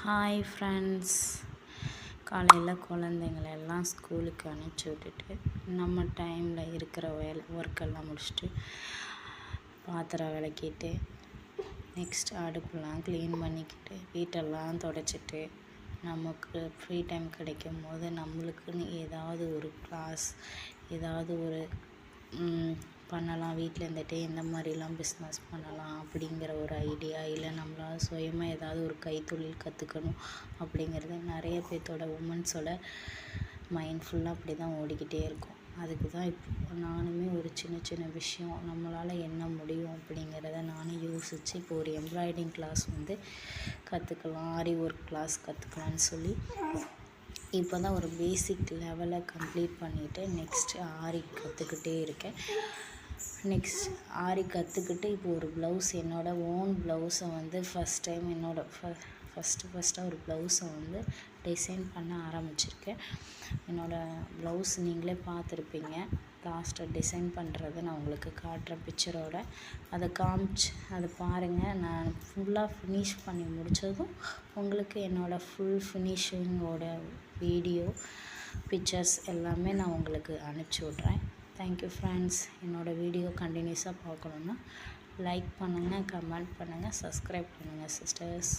Hi friends. காலையில் குழந்தைங்களெல்லாம் ஸ்கூலுக்கு அனுப்பிச்சி விட்டுட்டு நம்ம டைமில் இருக்கிற ஒர்க்கெல்லாம் முடிச்சுட்டு பாத்திரம் விளக்கிட்டு நெக்ஸ்ட் அடுப்பெல்லாம் க்ளீன் பண்ணிக்கிட்டு வீட்டெல்லாம் துடைச்சிட்டு நமக்கு ஃப்ரீ டைம் கிடைக்கும் போது நம்மளுக்குன்னு ஏதாவது ஒரு கிளாஸ் ஏதாவது ஒரு பண்ணலாம், வீட்டில் இருந்துகிட்டே எந்த மாதிரிலாம் பிஸ்னஸ் பண்ணலாம் அப்படிங்கிற ஒரு ஐடியா, இல்லை நம்மளால் சுயமாக ஏதாவது ஒரு கைத்தொழில் கற்றுக்கணும் அப்படிங்கிறது நிறைய பேர்த்தோட உமன்ஸோட மைண்ட் ஃபுல்லாக அப்படி தான் ஓடிக்கிட்டே இருக்கும். அதுக்கு தான் இப்போ நானுமே ஒரு சின்ன சின்ன விஷயம் நம்மளால் என்ன முடியும் அப்படிங்கிறத நானே யோசித்து இப்போ ஒரு எம்ப்ராய்டிங் கிளாஸ் கற்றுக்கலாம், ஆரி ஒர்க் கிளாஸ் கற்றுக்கலான்னு சொல்லி இப்போ தான் ஒரு பேசிக் லெவலை கம்ப்ளீட் பண்ணிவிட்டு நெக்ஸ்ட்டு ஆரி கற்றுக்கிட்டே இருக்கேன். நெக்ஸ்ட் ஆரி கற்றுக்கிட்டு இப்போ ஒரு ப்ளவுஸ் என்னோடய ஓன் ப்ளவுஸை ஃபஸ்ட் டைம் ஃபஸ்ட்டாக ஒரு ப்ளவுஸை டிசைன் பண்ண ஆரம்பிச்சிருக்கேன். என்னோடய ப்ளவுஸ் நீங்களே பார்த்துருப்பீங்க. லாஸ்ட்டாக டிசைன் பண்ணுறதை நான் உங்களுக்கு காட்டுறேன் பிக்சரோட. அதை அதை பாருங்கள். நான் ஃபுல்லாக ஃபினிஷ் பண்ணி முடித்ததும் உங்களுக்கு என்னோடய ஃபுல் ஃபினிஷிங்கோட வீடியோ பிக்சர்ஸ் எல்லாமே நான் உங்களுக்கு அனுப்பிச்சி விட்றேன். Thank you friends. என்னோடய வீடியோ கண்டினியூஸாக பார்க்கணுன்னா லைக் பண்ணுங்கள், கமெண்ட் பண்ணுங்கள், சப்ஸ்கிரைப் பண்ணுங்கள் சிஸ்டர்ஸ்.